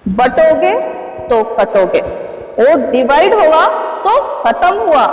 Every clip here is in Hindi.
बटोगे तो कटोगे, वोट डिवाइड होगा तो खत्म हुआ।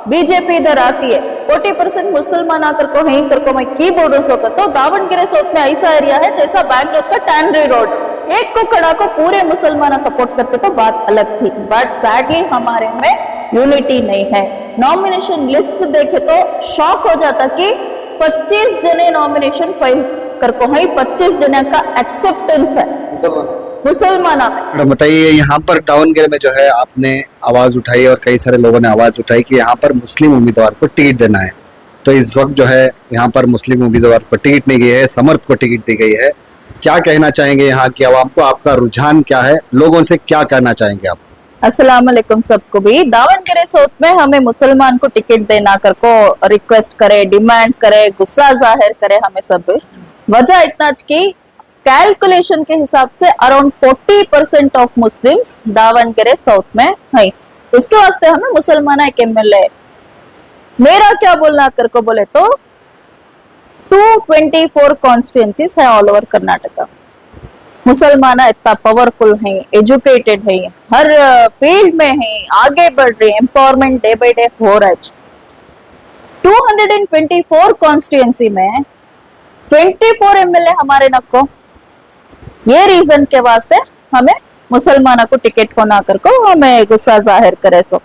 बीजेपी इधर आती है 40% मुसलमान आकर को यहीं कर को मैं की बोल रहा हूँ तो दावणगेरे साउथ में ऐसा एरिया है जैसा बैंगलोर का टैनरी रोड, एक को खड़ा को पूरे मुसलमान सपोर्ट करते तो बात अलग थी। बट सैडली हमारे में यूनिटी नहीं है। नॉमिनेशन लिस्ट देखे तो शॉक हो जाता कि 25 जने नॉमिनेशन फाइल कर को है, 25 जने का एक्सेप्टेंस है मुसलमान में। मैडम बताइए, यहाँ पर दावणगेरे में जो है आपने आवाज उठाई और कई सारे लोगों ने आवाज उठाई कि यहाँ पर मुस्लिम उम्मीदवार को टिकट देना है, तो इस वक्त जो है यहाँ पर मुस्लिम उम्मीदवार को टिकट नहीं गई है, समर्थ को टिकट दी गई है। क्या कहना चाहेंगे यहाँ की आवाम को? आपका रुझान क्या है? लोगों से क्या कहना चाहेंगे आप? अस्सलाम वालेकुम सबको भी। दावणगेरे साउथ में हमें मुसलमान को टिकट देना कर को रिक्वेस्ट करे, डिमांड करे, गुस्सा जाहिर करे हमें सब। वजह इतना की कैलकुलेशन के हिसाब से around 40% of Muslims Davangere South में है, उसके वास्ते हमें मुसलमान एक एमएलए। मेरा क्या बोलना कर को बोले तो 224 कॉन्स्टिट्यूएंसीज है ऑल ओवर कर्नाटका। मुसलमान इतना पावरफुल है, एजुकेटेड है, हर फील्ड में है, आगे बढ़ रहे, एम्पावरमेंट डे बाय डे हो रहा है। 224 कॉन्स्टिट्यूएंसी में 24 एमएलए हमारे नक्को, ये रीजन के वास्ते हमें मुसलमानों को टिकट को ना कर को हमें गुस्सा जाहिर करे। सो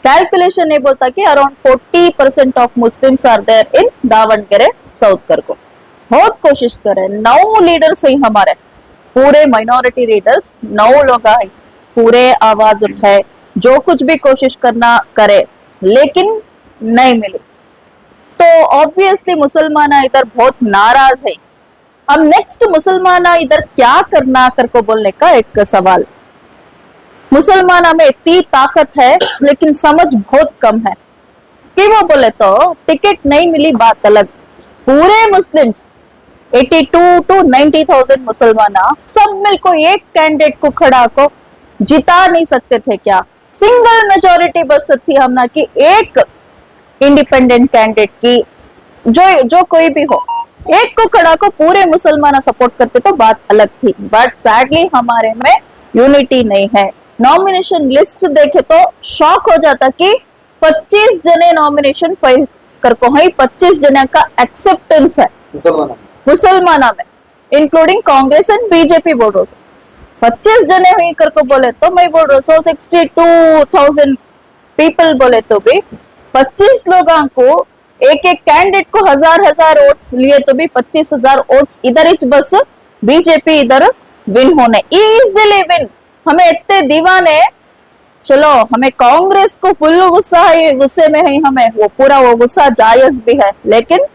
कैलकुलेशन ये बोलता कि around 40% of Muslims are there in Davangere South कर को। बहुत कोशिश करे, 9 लीडर्स है हमारे, पूरे माइनॉरिटी लीडर्स 9 लोग है, पूरे आवाज उठाए, जो कुछ भी कोशिश करना करे, लेकिन नहीं मिली। तो ऑब्वियसली मुसलमान इधर बहुत नाराज है। अब नेक्स्ट मुसलमान इधर क्या करना कर को बोलने का एक सवाल। मुसलमान में इतनी ताकत है लेकिन समझ बहुत कम है कि वो बोले तो टिकट नहीं मिली बात अलग, पूरे मुस्लिम्स 82 to 90,000 मुसलमान सब मिलको एक कैंडिडेट को खड़ा को जिता नहीं सकते थे क्या? सिंगल मेजोरिटी बस थी हमना की एक इंडिपेंडेंट कैंडिडेट की, जो कोई भी हो, एक को खड़ा को पूरे मुसलमान सपोर्ट करते तो बात अलग थी। बट सैडली हमारे में यूनिटी नहीं है। नॉमिनेशन लिस्ट देखे तो शॉक हो जाता कि 25 जने नॉमिनेशन फाइल कर को है, 25 जने का एक्सेप्टेंस है मुसलमान में, इंक्लूडिंग कांग्रेस एंड बीजेपी बोल रहा हूँ। 25 जने हुई कर को बोले तो मैं बोल रहा हूँ 62,000 पीपल बोले तो भी 25 लोगों को एक एक कैंडिडेट को 1000 वोट्स लिए तो भी 25,000 वोट्स इधर ही बस बीजेपी इधर विन होने इजीली विन। हमें इतने दीवाने, चलो हमें कांग्रेस को फुल गुस्सा है, गुस्से में है हमें, वो पूरा वो गुस्सा जायज भी है, लेकिन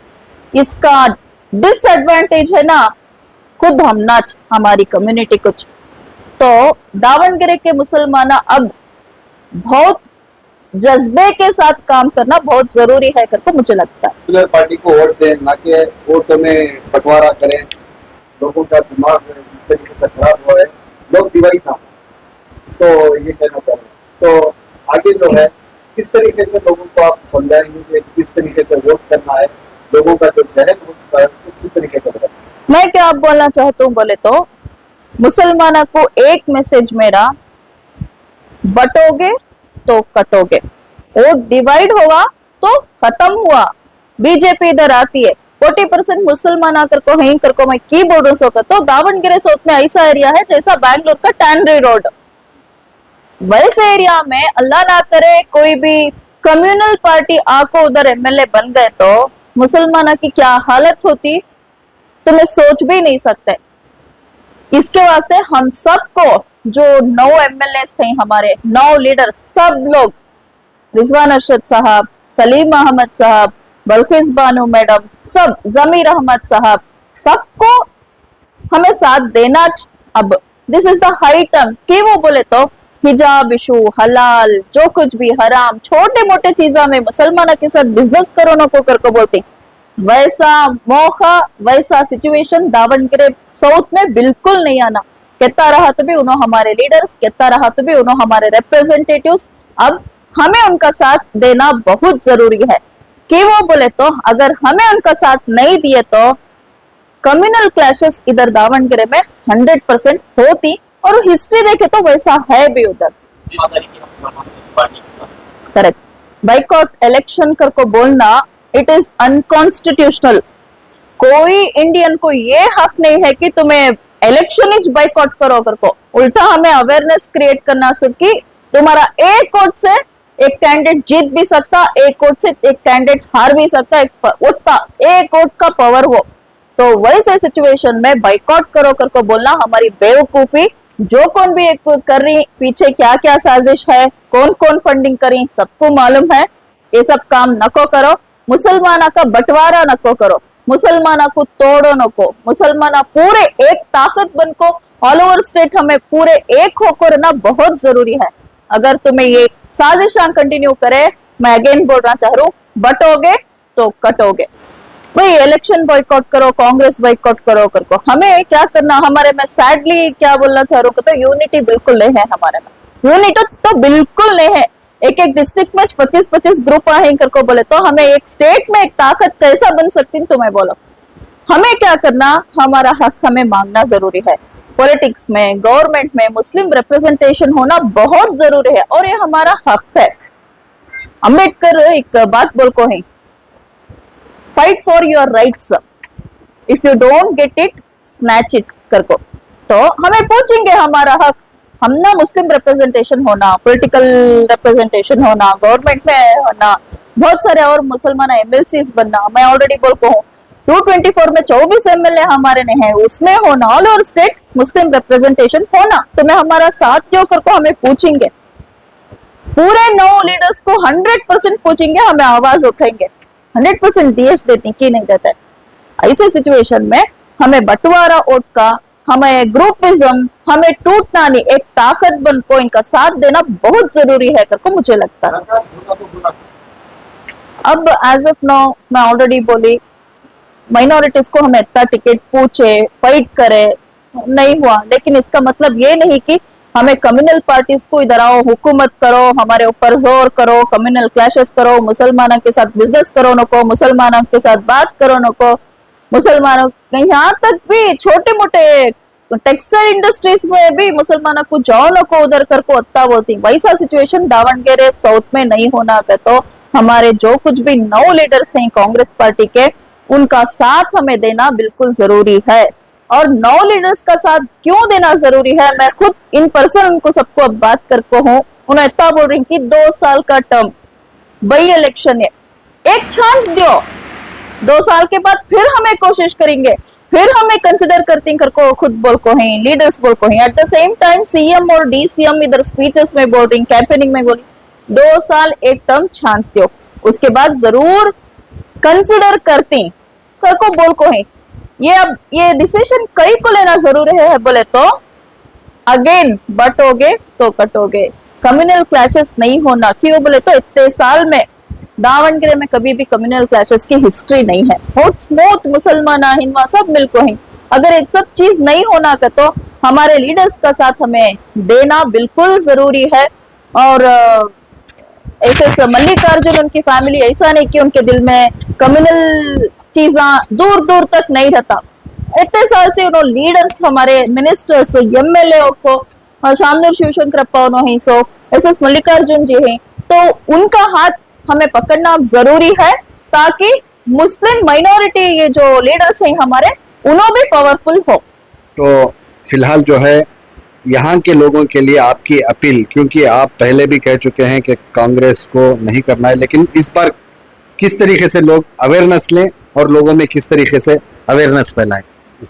इसका डिसएडवांटेज है ना खुद हम नाच हमारी कम्युनिटी कुछ। तो दावणगेरे के मुसलमान अब बहुत जज्बे के साथ काम करना बहुत जरूरी है करके मुझे लगता है। पार्टी को वोट दें, ना कि वोटों में बंटवारा करें। लोगों का दिमाग जिस तरीके से खराब हुआ है, लोग डिवाइड ना, तो ये कहना चाह रहे हैं। तो आगे जो है किस तरीके से लोगों को आप समझाएंगे कि किस तरीके से वोट करना है, लोगों का जो जहन हो चुका है उसको किस तरीके से बताएं? मैं क्या बोलना चाहता हूँ बोले तो मुसलमानों को एक मैसेज मेरा, बटोगे तो कटोगे, वोट डिवाइड होगा तो खत्म हुआ। बीजेपी इधर आती है 40% मुसलमान आकर को यहीं कर को मैं की बोल रहा हूँ तो दावणगेरे साउथ में ऐसा एरिया है जैसा बैंगलोर का टैनरी रोड, वैसे एरिया में अल्लाह ना करे कोई भी कम्युनल पार्टी आको उधर एमएलए बन गए तो मुसलमानों की क्या हालत होती तो मैं सोच भी नहीं सकते। इसके वास्ते हम सबको जो 9 एमएलए हैं हमारे, 9 लीडर, सब लोग, रिजवान अरशद साहब, सलीम अहमद साहब, बल्किस बानो मैडम, सब, जमीर अहमद साहब, सबको हमें साथ देना। अब this is the high time कि वो बोले तो हिजाब इशू, हलाल, जो कुछ भी हराम, छोटे मोटे चीजा में मुसलमानों के साथ बिजनेस करो न को करके बोलते, वैसा मौका वैसा सिचुएशन दावणगेरे साउथ में बिल्कुल नहीं आना। कहता रहा तो भी उन्होंने हमारे लीडर्स, कहता रहा तो भी उन्होंने हमारे रिप्रेजेंटेटिव्स, अब हमें उनका साथ देना बहुत जरूरी है कि वो बोले तो अगर हमें उनका साथ नहीं दिए तो कम्युनल क्लैशेस इधर दावणगेरे में 100% होती और हिस्ट्री देखे तो वैसा है भी उधर। करेक्ट। बाइकॉट इलेक्शन कर को बोलना इट इज अनकॉन्स्टिट्यूशनल। कोई इंडियन को ये हक नहीं है कि तुम्हें इलेक्शन ही बाइकॉट करो कर को। उल्टा हमें अवेयरनेस क्रिएट करना कि तुम्हारा एक वोट से एक कैंडिडेट जीत भी सकता, एक वोट से एक कैंडिडेट हार भी सकता, उतना एक वोट का पावर हो। तो वैसे सिचुएशन में बाइकॉट करो कर को बोलना हमारी बेवकूफी। जो कौन भी एक कर रही, पीछे क्या क्या साजिश है, कौन कौन फंडिंग करी, सबको मालूम है। ये सब काम नको करो। मुसलमाना का बंटवारा नको करो, मुसलमाना को तोड़ो नको। मुसलमाना पूरे एक ताकत बनको ऑल ओवर स्टेट हमें पूरे एक होकर रहना बहुत जरूरी है। अगर तुम्हें ये साजिशां कंटिन्यू करे, मैं अगेन बोलना चाह रहा हूँ, बटोगे तो कटोगे। भाई इलेक्शन बॉयकॉट करो, कांग्रेस बॉयकॉट करो करको हमें क्या करना। हमारे में सैडली क्या बोलना चाह रहा हूँ तो यूनिटी बिल्कुल नहीं है हमारे में। यूनिटी तो बिल्कुल नहीं है। एक एक डिस्ट्रिक्ट में 25-25 ग्रुप है करको बोले तो हमें एक स्टेट में एक ताकत कैसा बन सकती तुम्हें बोलो। हमें क्या करना, हमारा हक हमें मांगना जरूरी है। पॉलिटिक्स में, गवर्नमेंट में मुस्लिम रिप्रेजेंटेशन होना बहुत जरूरी है और ये हमारा हक है। अम्बेडकर एक बात बोल को है, fight for your rights, if you don't get it snatch it करको। तो हमें पूछेंगे हमारा हक, हम ना मुस्लिम रिप्रेजेंटेशन होना, पॉलिटिकल रिप्रेजेंटेशन होना, गवर्नमेंट में होना, बहुत सारे और मुसलमान एमएलसीज बनना। मैं ऑलरेडी बोल को हूँ 224 में 24 एमएलए हमारे ने है, उसमें होना ऑल ओवर स्टेट मुस्लिम रिप्रेजेंटेशन होना। तो मैं हमारा साथ क्यों करको हमें पूछेंगे, पूरे 9 लीडर्स को 100% पूछेंगे, हमें आवाज उठाएंगे। 100% देश देती कि नहीं देता है। ऐसे सिचुएशन में हमें बंटवारा वोट का, हमें ग्रुपिज्म, हमें टूटना नहीं, एक ताकत बन को इनका साथ देना बहुत जरूरी है करको मुझे लगता है। अब एज ऑफ नाउ मैं ऑलरेडी बोली, माइनॉरिटीज को हमें इतना टिकट पूछे, फाइट करे, नहीं हुआ। लेकिन इसका मतलब ये नहीं कि हमें कम्युनल पार्टीज को इधर आओ, हुकूमत करो, हमारे ऊपर जोर करो, कम्युनल क्लैशेस करो, मुसलमानों के साथ बिजनेस करो नको, मुसलमानों के साथ बात करो नको, मुसलमानों यहाँ तक भी छोटे मोटे टेक्सटाइल इंडस्ट्रीज में भी मुसलमानों को जाओ नको उधर कर को अत्ता बोलती। वैसा सिचुएशन दावणगेरे साउथ में नहीं होना है। तो हमारे जो कुछ भी 9 लीडर्स हैं कांग्रेस पार्टी के, उनका साथ हमें देना बिल्कुल जरूरी है। और 9 लीडर्स का साथ क्यों देना जरूरी है, मैं खुद इन पर्सन उनको सबको अब बात करके हूँ। उन्हें इतना बोल रही कि 2 साल का टर्म बाई इलेक्शन है, एक चांस दो, 2 साल के बाद फिर हमें कोशिश करेंगे, फिर हमें कंसिडर करती करको खुद बोल को है, लीडर्स बोल को है। At the same time CM और डीसीएम इधर स्पीचेस में बोल रही, कैंपेनिंग में बोली 2 साल एक टर्म चांस दो, उसके बाद जरूर कंसिडर करती करको बोल को है। ये अब ये डिसीजन कई को लेना जरूरी है बोले तो अगेन बटोगे तो कटोगे। कम्युनल क्लैशेस नहीं होना, क्यों बोले तो इतने साल में दावणगेरे में कभी भी कम्युनल क्लैशेस की हिस्ट्री नहीं है। बहुत स्मूथ मुसलमान हिंदुआ सब मिलको है। अगर एक सब चीज नहीं होना का तो हमारे लीडर्स का साथ हमें देना बिल्कुल जरूरी है। और ऐसे मल्लिकार्जुन उनकी फैमिली ऐसा नहीं कि उनके दिल में कम्युनल चीजा दूर दूर तक नहीं रहता। इतने साल से उन्होंने लीडर्स, हमारे मिनिस्टर्स, एमएलए को शामनूर शिवशंकरप्पा उन्होंने सो एस मल्लिकार्जुन जी हैं, तो उनका हाथ हमें पकड़ना जरूरी है ताकि मुस्लिम माइनॉरिटी ये जो लीडर्स हैं हमारे, उन्होंने भी पावरफुल हो। तो फिलहाल जो है यहाँ के लोगों के लिए आपकी अपील, क्योंकि आप पहले भी कह चुके हैं कि कांग्रेस को नहीं करना है, लेकिन इस बार किस तरीके से लोग अवेयरनेस लें और लोगों में किस तरीके से अवेयरनेस फैलाएं?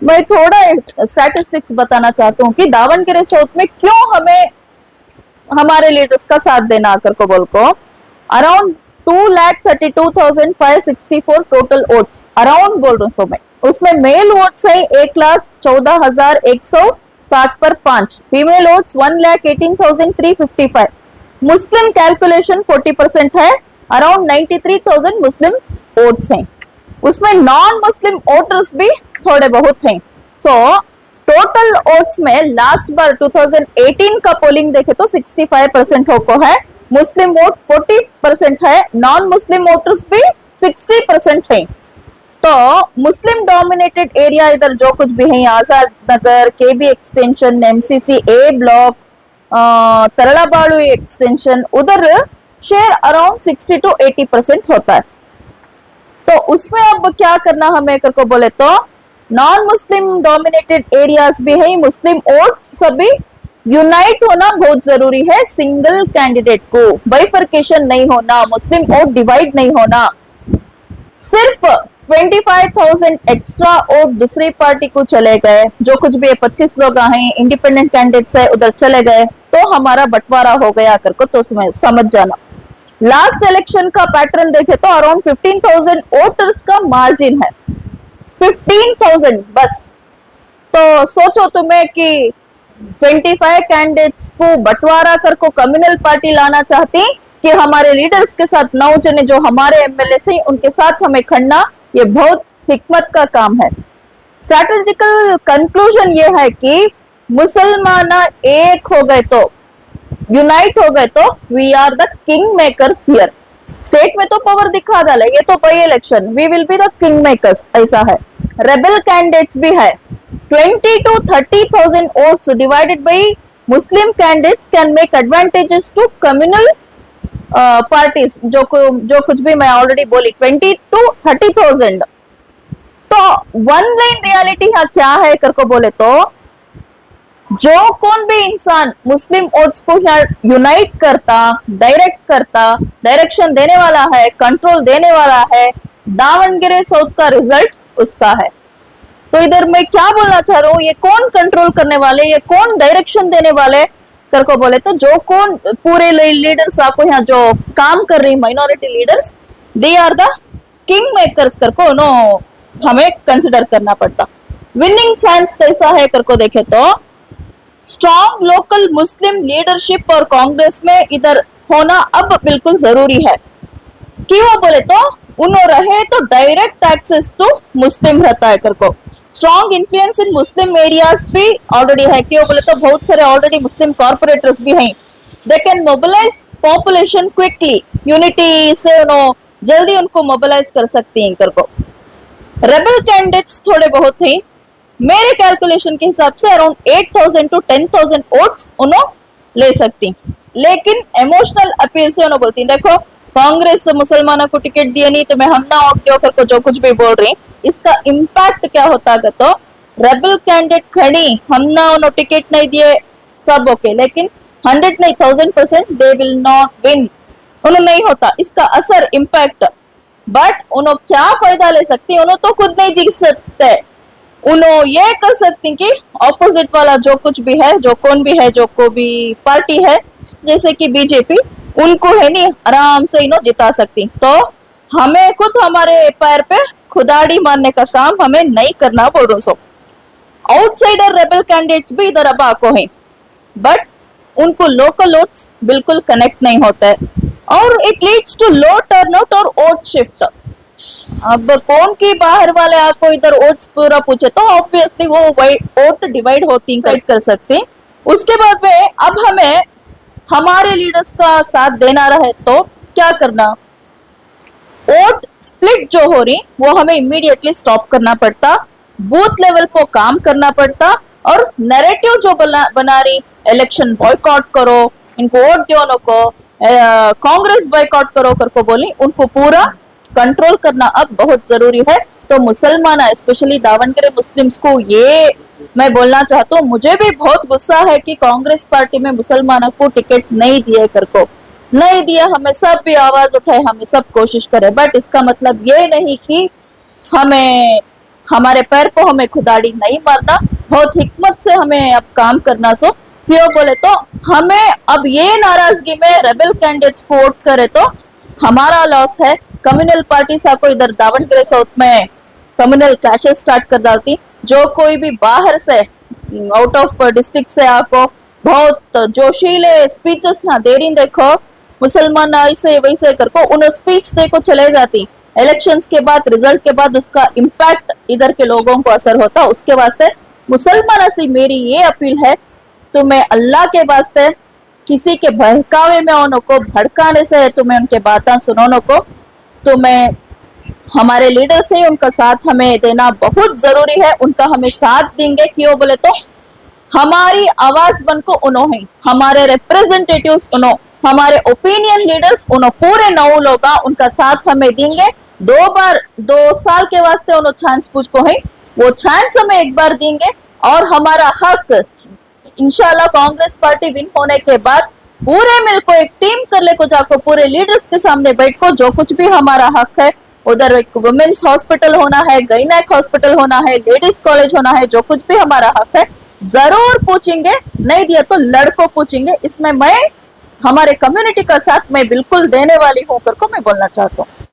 मैं थोड़ा स्टैटिस्टिक्स बताना चाहता हूँ कि दावणगेरे साउथ में क्यों हमें हमारे लीडर्स का साथ देना आकर को बोल को अराउंड 2,32,564 टोटल वोट्स अराउंड बोल रहा हूँ। सो मैं उसमें मेल वोट्स है 1,14,160 पर 5, फीमेल वोट्स 1,18,355, मुस्लिम कैलकुलेशन 40% है, अराउंड 93,000 मुस्लिम वोट्स हैं। उसमें नॉन मुस्लिम वोटर्स भी थोड़े बहुत हैं। सो टोटल वोट्स में लास्ट बार 2018 का पोलिंग देखे तो 65% होको है, मुस्लिम वोट 40% है, नॉन मुस्लिम वोटर्स भी 60% है। तो मुस्लिम डोमिनेटेड एरिया इधर जो कुछ भी है, आजाद नगर, केबी एक्सटेंशन, एमसीसी ए ब्लॉक, तरलाबाड़ू एक्सटेंशन, उधर शेयर अराउंड 60 to 80% होता है। तो उसमें अब क्या करना हमें को बोले तो नॉन मुस्लिम डोमिनेटेड एरियाज भी है, मुस्लिम वोट्स सभी यूनाइट होना बहुत जरूरी है। सिंगल कैंडिडेट को बाइफर्केशन नहीं होना, मुस्लिम वोट डिवाइड नहीं होना। सिर्फ 25,000 एक्स्ट्रा वोट दूसरी पार्टी को चले गए, जो कुछ भी 25 लोग हैं इंडिपेंडेंट कैंडिडेट्स है उधर चले गए, तो हमारा बंटवारा हो गया करके तो उसमें समझ जाना। लास्ट इलेक्शन का पैटर्न देखे तो अराउंड 15,000 वोटर्स का मार्जिन है, 15,000 बस। तो सोचो तुम्हें कि 25 कैंडिडेट्स को बंटवारा कर को कम्युनल पार्टी लाना चाहती कि हमारे लीडर्स के साथ 9 जने जो हमारे एमएलए से उनके साथ हमें खड़ना, ये बहुत हिकमत का काम है। स्ट्रैटेजिकल कंक्लूजन ये है कि मुसलमान एक हो गए तो, यूनाइट हो गए तो we are the king makers here. State में तो पावर दिखा डाला, ये तो by election, we will be the king makers, ऐसा है। रेबल कैंडिडेट्स भी है, 20 to 30,000 votes divided by Muslim candidates can make advantages to communal parties, जो कुछ भी मैं ऑलरेडी बोली 20 to 30,000। तो वन लाइन रियलिटी यहाँ क्या है करको बोले तो, जो कौन भी इंसान मुस्लिम वोट्स को यहाँ यूनाइट करता, डायरेक्ट करता, डायरेक्शन देने वाला है, कंट्रोल देने वाला है, दावणगेरे साउथ का रिजल्ट उसका है। तो इधर मैं क्या बोलना चाह रहा हूँ, ये कौन कंट्रोल करने वाले, ये कौन डायरेक्शन देने वाले करको बोले तो, जो कौन पूरे लीडर्स आपको यहाँ जो काम कर रही minority leaders, they are the king makers करको हमें कंसिडर करना पड़ता। विनिंग चांस कैसा है करको देखे तो, स्ट्रॉन्ग लोकल मुस्लिम लीडरशिप और कांग्रेस में इधर होना अब बिल्कुल जरूरी है। क्यों बोले तो उन्हों रहे तो डायरेक्ट एक्सेस टू मुस्लिम रहता है करको। स्ट्रॉन्ग इन्फ्लुएंस इन मुस्लिम एरियाज भी ऑलरेडी है। क्यों बोले तो बहुत सारे ऑलरेडी मुस्लिम कॉर्पोरेटर्स भी हैं, they can mobilise population quickly, unity से जल्दी उनको मोबिलाइज कर सकती हैं करको। रेबल कैंडिडेट्स थोड़े बहुत हैं, मेरे कैलकुलेशन के हिसाब से अराउंड 8,000 to 10,000 वोट्स उन्होंने ले सकती, लेकिन इमोशनल अपील से उन्होंने बोलती देखो कांग्रेस मुसलमानों को टिकट दिया नहीं तो मैं हम ना वोट दो करके जो कुछ भी बोल रही, इसका इम्पैक्ट क्या होता है तो रेबल कैंडिडेट खड़ी हम ना उन्होंने टिकट नहीं दिए सब ओके, लेकिन 100 नहीं 1000% दे विल नॉट विन, उन्होंने नहीं होता इसका असर इम्पैक्ट। बट उन्होंने क्या फायदा ले सकती, उन्होंने तो खुद नहीं जीत सकते, उन्होंने ये कर सकती कि ऑपोजिट वाला जो कुछ भी है, जो कौन भी है, जो को भी पार्टी है जैसे कि बीजेपी, उनको है नहीं आराम से इन्हों जिता सकती। तो हमें खुद हमारे पैर पे खुदाड़ी मारने का काम हमें नहीं करना बोल सो। आउटसाइडर रेबल कैंडिडेट्स भी इधर अब आको हैं, बट उनको लोकल वोट्स बिल्कुल कनेक्ट नहीं होता है और it leads to low turnout और वोट शिफ्ट। अब कौन की बाहर वाले आपको इधर वोट्स पूरा पूछे तो ऑब्वियसली वो वोट डिवाइड होती कर सकते। उसके बाद में अब हमें हमारे लीडर्स का साथ देना रहे तो क्या करना, वोट स्प्लिट जो हो रही वो हमें इमीडिएटली स्टॉप करना पड़ता, बूथ लेवल को काम करना पड़ता और नैरेटिव जो बना रही इलेक्शन बॉयकॉट करो, इनको वोट दो को, कांग्रेस बॉयकॉट करो करको बोली, उनको पूरा कंट्रोल करना अब बहुत जरूरी है। तो मुसलमान स्पेशली दावणगेरे मुस्लिम्स को ये मैं बोलना चाहता हूँ, मुझे भी बहुत गुस्सा है कि कांग्रेस पार्टी में मुसलमानों को टिकट नहीं दिए करको, नहीं दिया, हमें सब भी आवाज उठाए, हमें सब कोशिश करे, बट इसका मतलब ये नहीं कि हमें हमारे पैर को हमें खुदाड़ी नहीं मारना, बहुत हिकमत से हमें अब काम करना। सो क्यों बोले तो हमें अब ये नाराजगी में रेबल कैंडिडेट्स को वोट करे तो हमारा लॉस है। कम्युनल पार्टी को इधर दावणगेरे साउथ में कम्युनल क्लैशेस स्टार्ट कर डालती, जो कोई भी बाहर से आउट ऑफ डिस्ट्रिक्ट से आपको बहुत जोशीले स्पीचेस ना दे रही, देखो मुसलमान ऐसे वैसे करको उन स्पीच देखो चले जाती, इलेक्शंस के बाद रिजल्ट के बाद उसका इम्पैक्ट इधर के लोगों को असर होता। उसके वास्ते मुसलमान से मेरी ये अपील है, तुम्हें अल्लाह के वास्ते किसी के बहकावे में उनको भड़काने से तुम्हें उनके बातें सुनोनो को तुम्हें हमारे लीडर्स है उनका साथ हमें देना बहुत जरूरी है, उनका हमें साथ देंगे। क्यों बोले तो हमारी आवाज बन को उन्होंने, हमारे रिप्रेजेंटेटिव्स उन्होंने, हमारे ओपिनियन लीडर्स उन्होंने, पूरे 9 लोग उनका साथ हमें देंगे। 2 साल के वास्ते उन्होंने चांस पूछ को है, वो चांस हमें एक बार देंगे और हमारा हक इंशाल्लाह कांग्रेस पार्टी विन होने के बाद पूरे मिल को एक टीम कर ले को जाको पूरे लीडर्स के सामने बैठ को जो कुछ भी हमारा हक है, उधर एक वुमेन्स हॉस्पिटल होना है, गायनेक हॉस्पिटल होना है, लेडीज कॉलेज होना है, जो कुछ भी हमारा हक है जरूर पूछेंगे, नहीं दिया तो लड़को पूछेंगे। इसमें मैं हमारे कम्युनिटी का साथ मैं बिल्कुल देने वाली हूँ कर को मैं बोलना चाहता हूँ।